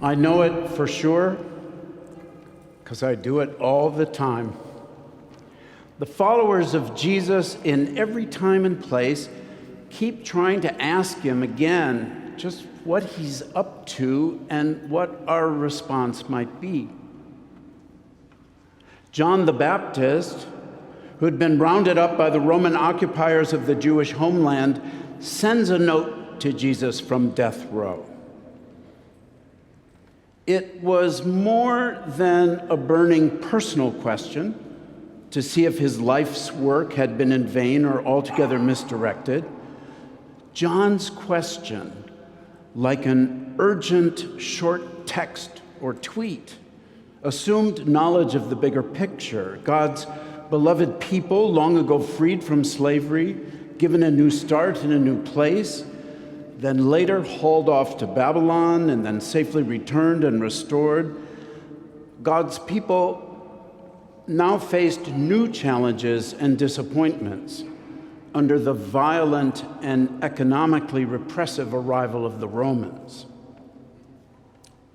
I know it for sure because I do it all the time. The followers of Jesus in every time and place keep trying to ask him again just what he's up to and what our response might be. John the Baptist, who had been rounded up by the Roman occupiers of the Jewish homeland, sends a note to Jesus from death row. It was more than a burning personal question to see if his life's work had been in vain or altogether misdirected. John's question, like an urgent short text or tweet, assumed knowledge of the bigger picture. God's beloved people, long ago freed from slavery, given a new start in a new place, then later hauled off to Babylon and then safely returned and restored. God's people now faced new challenges and disappointments under the violent and economically repressive arrival of the Romans.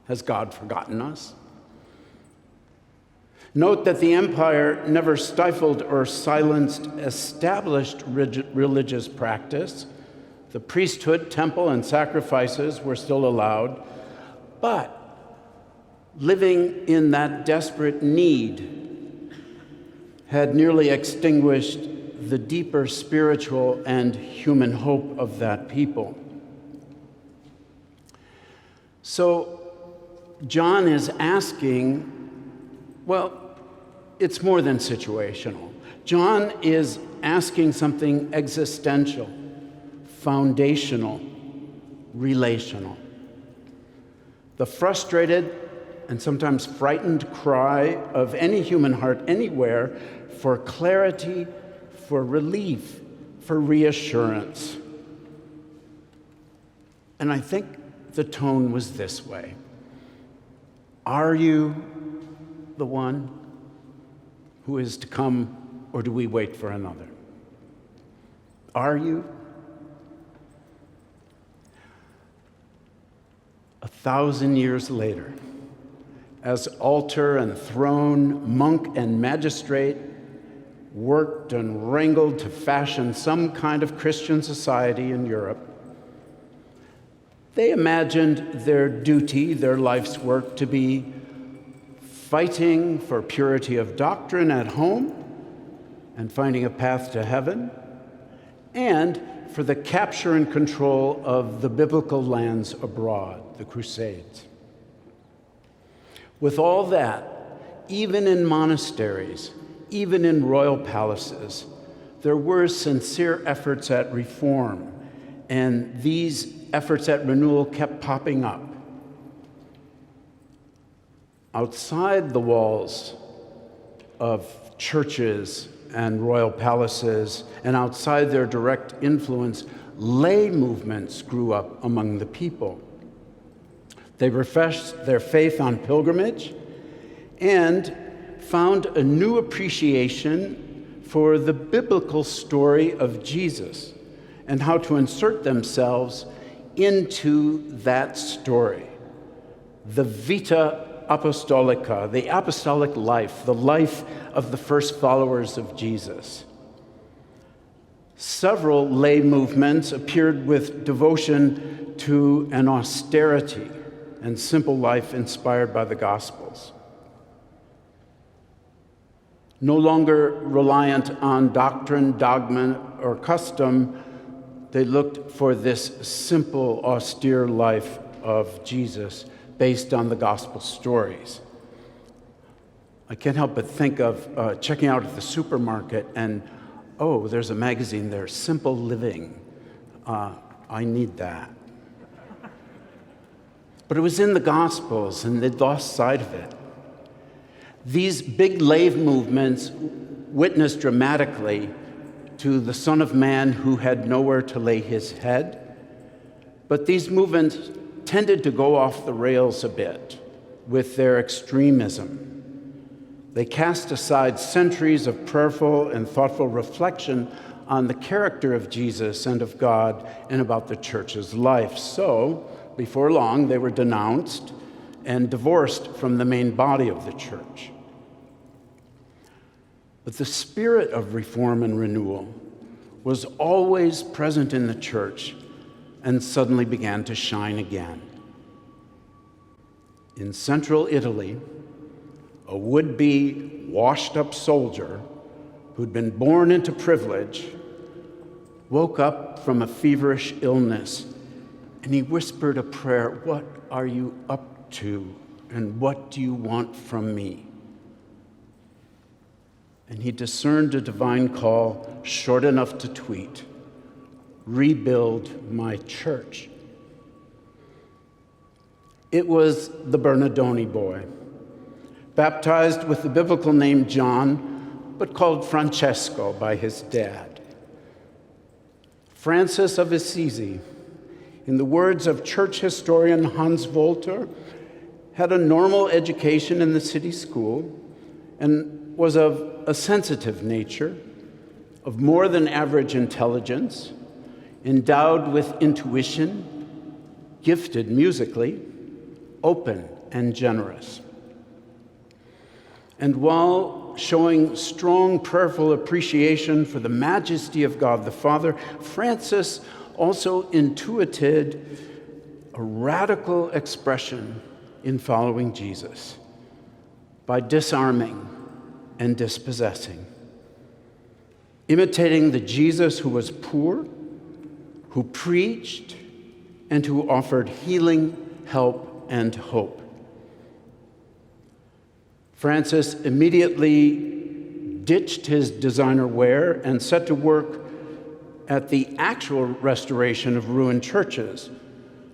Has God forgotten us? Note that the empire never stifled or silenced established religious practice. The priesthood, temple, and sacrifices were still allowed, but living in that desperate need had nearly extinguished the deeper spiritual and human hope of that people. So John is asking, well, it's more than situational. John is asking something existential, foundational, relational. The frustrated and sometimes frightened cry of any human heart anywhere for clarity, for relief, for reassurance. And I think the tone was this way. Are you the one who is to come, or do we wait for another? Are you? 1,000 years later, as altar and throne, monk and magistrate worked and wrangled to fashion some kind of Christian society in Europe, they imagined their duty, their life's work, to be fighting for purity of doctrine at home and finding a path to heaven, and for the capture and control of the biblical lands abroad, the Crusades. With all that, even in monasteries, even in royal palaces, there were sincere efforts at reform, and these efforts at renewal kept popping up. Outside the walls of churches and royal palaces, and outside their direct influence, lay movements grew up among the people. They refreshed their faith on pilgrimage and found a new appreciation for the biblical story of Jesus and how to insert themselves into that story. The Vita Apostolica, the apostolic life, the life of the first followers of Jesus. Several lay movements appeared with devotion to an austerity and simple life inspired by the Gospels. No longer reliant on doctrine, dogma, or custom, they looked for this simple, austere life of Jesus based on the gospel stories. I can't help but think of checking out at the supermarket and, oh, there's a magazine there, Simple Living. I need that. But it was in the Gospels, and they'd lost sight of it. These big lay movements witnessed dramatically to the Son of Man who had nowhere to lay his head. But these movements tended to go off the rails a bit with their extremism. They cast aside centuries of prayerful and thoughtful reflection on the character of Jesus and of God and about the church's life. So, before long, they were denounced and divorced from the main body of the church. But the spirit of reform and renewal was always present in the church and suddenly began to shine again. In central Italy, a would-be washed-up soldier who'd been born into privilege woke up from a feverish illness, and he whispered a prayer, "What are you up to, and what do you want from me?" And he discerned a divine call short enough to tweet, "Rebuild my church." It was the Bernardoni boy, baptized with the biblical name John, but called Francesco by his dad. Francis of Assisi, in the words of church historian Hans Wolter, had a normal education in the city school and was of a sensitive nature, of more than average intelligence, endowed with intuition, gifted musically, open and generous. And while showing strong prayerful appreciation for the majesty of God the Father, Francis also intuited a radical expression in following Jesus by disarming and dispossessing, imitating the Jesus who was poor, who preached, and who offered healing, help, and hope. Francis immediately ditched his designer wear and set to work at the actual restoration of ruined churches,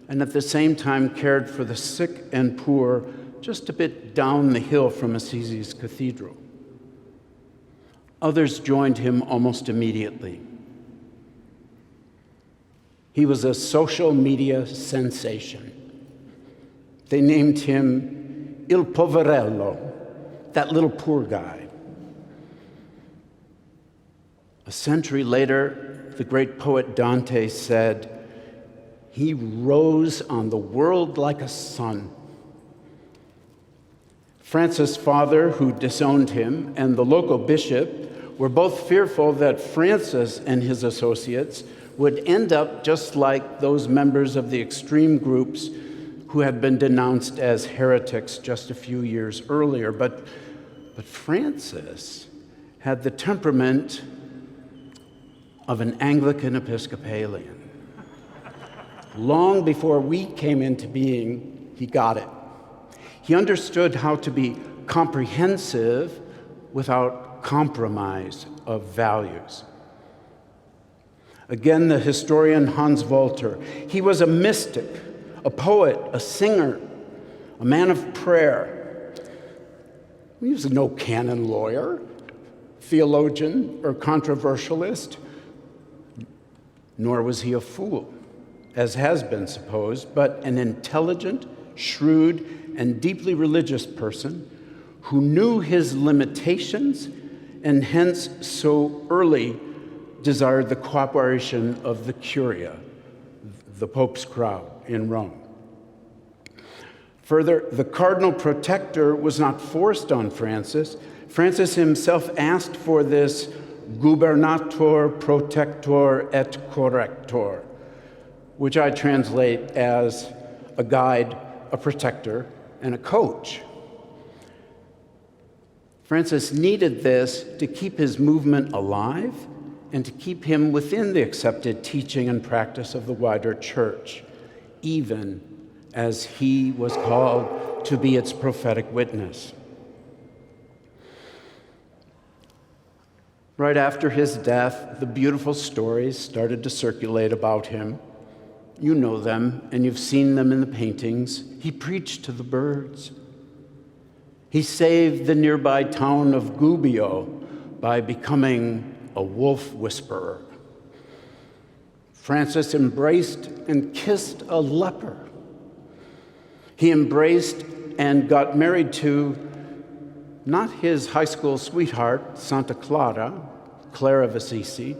and at the same time cared for the sick and poor just a bit down the hill from Assisi's cathedral. Others joined him almost immediately. He was a social media sensation. They named him Il Poverello, that little poor guy. A century later, the great poet Dante said, "He rose on the world like a sun." Francis' father, who disowned him, and the local bishop were both fearful that Francis and his associates would end up just like those members of the extreme groups who had been denounced as heretics just a few years earlier. But Francis had the temperament of an Anglican Episcopalian. Long before we came into being, he got it. He understood how to be comprehensive without compromise of values. Again, the historian Hans Wolter. He was a mystic, a poet, a singer, a man of prayer. He was no canon lawyer, theologian, or controversialist, nor was he a fool, as has been supposed, but an intelligent, shrewd, and deeply religious person who knew his limitations and hence so early desired the cooperation of the Curia, the Pope's crowd in Rome. Further, the cardinal protector was not forced on Francis. Francis himself asked for this gubernator, protector, et corrector, which I translate as a guide, a protector, and a coach. Francis needed this to keep his movement alive and to keep him within the accepted teaching and practice of the wider church, even as he was called to be its prophetic witness. Right after his death, the beautiful stories started to circulate about him. You know them, and you've seen them in the paintings. He preached to the birds. He saved the nearby town of Gubbio by becoming a wolf whisperer. Francis embraced and kissed a leper. He embraced and got married to not his high school sweetheart, Santa Clara of Assisi,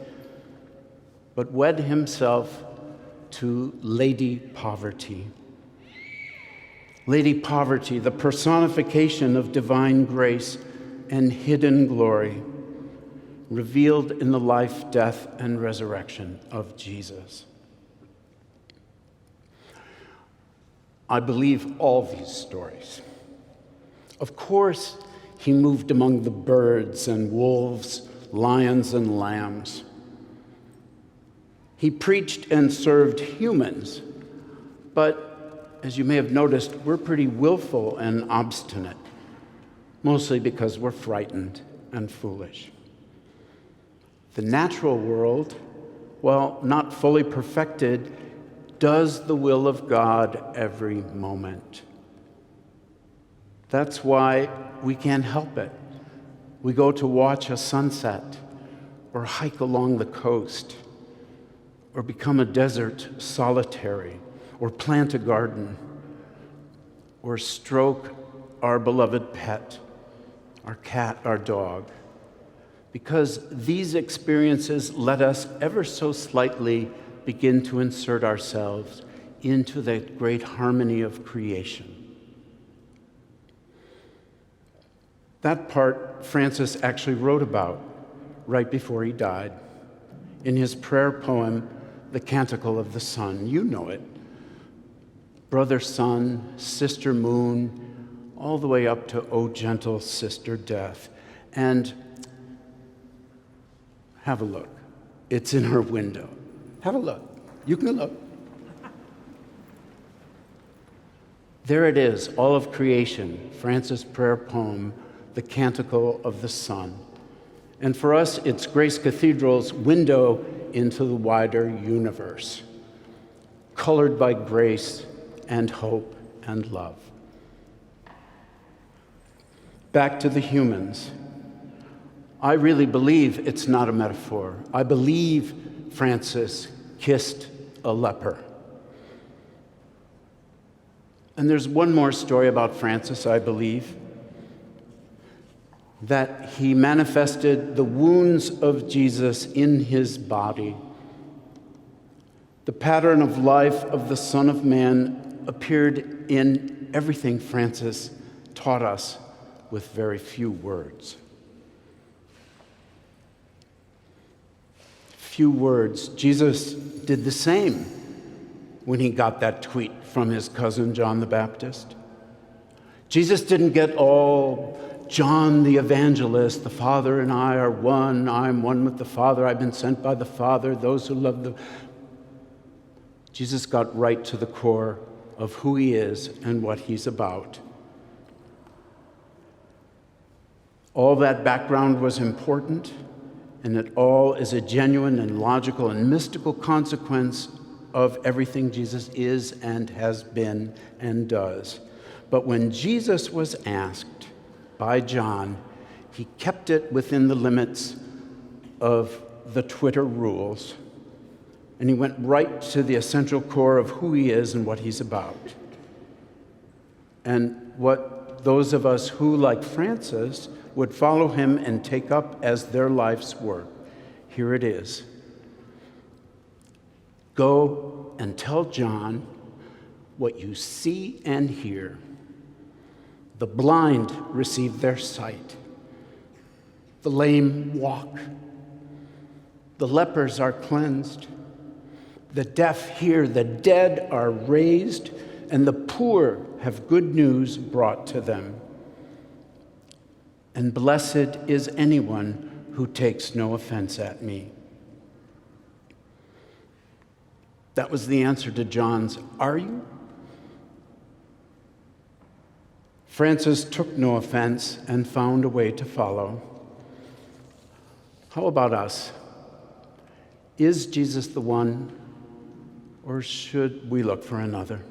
but wed himself to Lady Poverty. Lady Poverty, the personification of divine grace and hidden glory, revealed in the life, death, and resurrection of Jesus. I believe all these stories. Of course, he moved among the birds and wolves, lions and lambs. He preached and served humans, but as you may have noticed, we're pretty willful and obstinate, mostly because we're frightened and foolish. The natural world, while not fully perfected, does the will of God every moment. That's why we can't help it. We go to watch a sunset, or hike along the coast, or become a desert solitary, or plant a garden, or stroke our beloved pet, our cat, our dog, because these experiences let us ever so slightly begin to insert ourselves into the great harmony of creation. That part Francis actually wrote about right before he died in his prayer poem, The Canticle of the Sun. You know it. Brother sun, sister moon, all the way up to O gentle sister death. And have a look. It's in her window. Have a look. You can look. There it is, all of creation, Francis' prayer poem, The Canticle of the Sun. And for us, it's Grace Cathedral's window into the wider universe, colored by grace and hope and love. Back to the humans. I really believe it's not a metaphor. I believe Francis kissed a leper. And there's one more story about Francis, I believe, that he manifested the wounds of Jesus in his body. The pattern of life of the Son of Man appeared in everything Francis taught us with very few words. Few words. Jesus did the same when he got that tweet from his cousin John the Baptist. Jesus didn't get all John the evangelist, the Father and I are one, I'm one with the Father, I've been sent by the Father, those who love the... Jesus got right to the core of who he is and what he's about. All that background was important, and it all is a genuine and logical and mystical consequence of everything Jesus is and has been and does. But when Jesus was asked by John, he kept it within the limits of the Twitter rules, and he went right to the essential core of who he is and what he's about. And what those of us who, like Francis, would follow him and take up as their life's work. Here it is. Go and tell John what you see and hear. The blind receive their sight. The lame walk. The lepers are cleansed. The deaf hear. The dead are raised. And the poor have good news brought to them. And blessed is anyone who takes no offense at me. That was the answer to John's, "Are you?" Francis took no offense and found a way to follow. How about us? Is Jesus the one, or should we look for another?